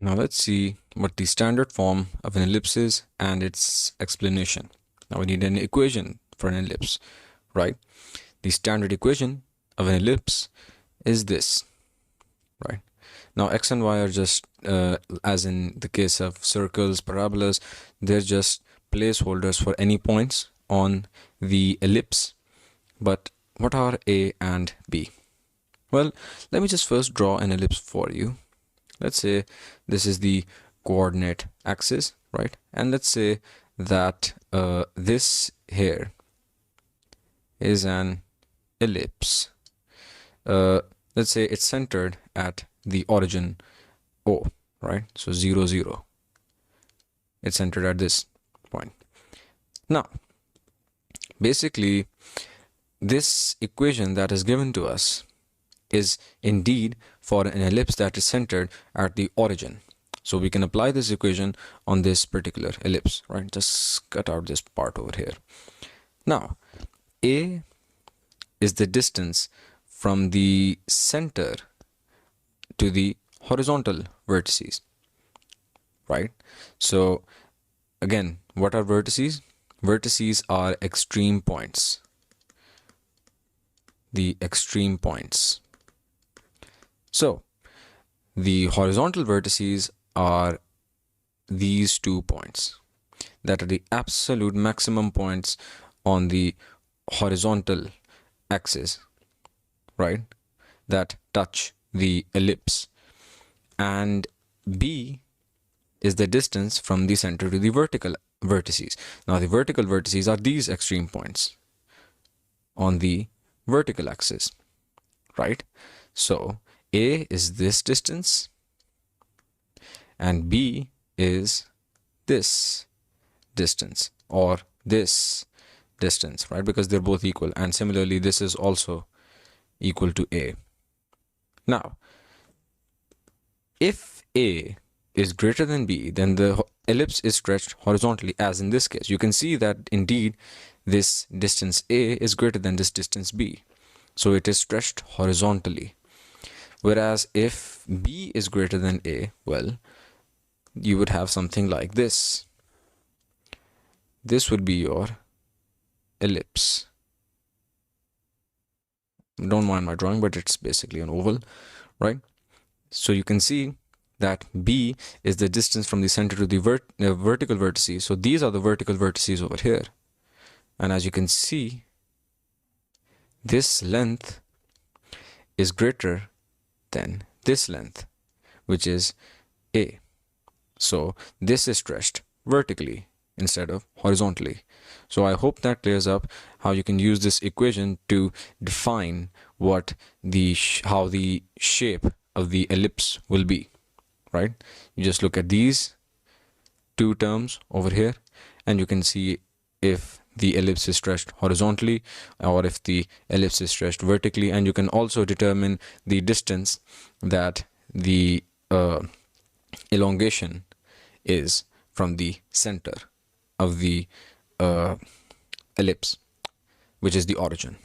Now let's see what the standard form of an ellipse is and its explanation. Now we need an equation for an ellipse, right? The standard equation of an ellipse is this, right? Now x and y are just, as in the case of circles, parabolas, they're just placeholders for any points on the ellipse. But what are A and B? Well, let me just first draw an ellipse for you. Let's say this is the coordinate axis, right? And let's say that this here is an ellipse. Let's say it's centered at the origin O, right? So 0, 0. It's centered at this point. Now, basically, this equation that is given to us is indeed for an ellipse that is centered at the origin. So we can apply this equation on this particular ellipse, right? Just cut out this part over here. Now, A is the distance from the center to the horizontal vertices, right? So again, what are vertices? Vertices are extreme points. The extreme points. So the horizontal vertices are these 2 points that are the absolute maximum points on the horizontal axis, right, that touch the ellipse. And B is the distance from the center to the vertical vertices. Now the vertical vertices are these extreme points on the vertical axis, right? So A is this distance and B is this distance or this distance, right? Because they're both equal, and similarly this is also equal to A. Now, if A is greater than B, then the ellipse is stretched horizontally, as in this case. You can see that indeed this distance A is greater than this distance B. So it is stretched horizontally. Whereas if B is greater than A, well, you would have something like this. This would be your ellipse. Don't mind my drawing, but it's basically an oval, right? So you can see that B is the distance from the center to the vertical vertices. So these are the vertical vertices over here. And as you can see, this length is greater than this length, which is A. So this is stretched vertically instead of horizontally. So I hope that clears up how you can use this equation to define what how the shape of the ellipse will be, right? You just look at these 2 terms over here and you can see if the ellipse is stretched horizontally or if the ellipse is stretched vertically, and you can also determine the distance that the elongation is from the center of the ellipse, which is the origin.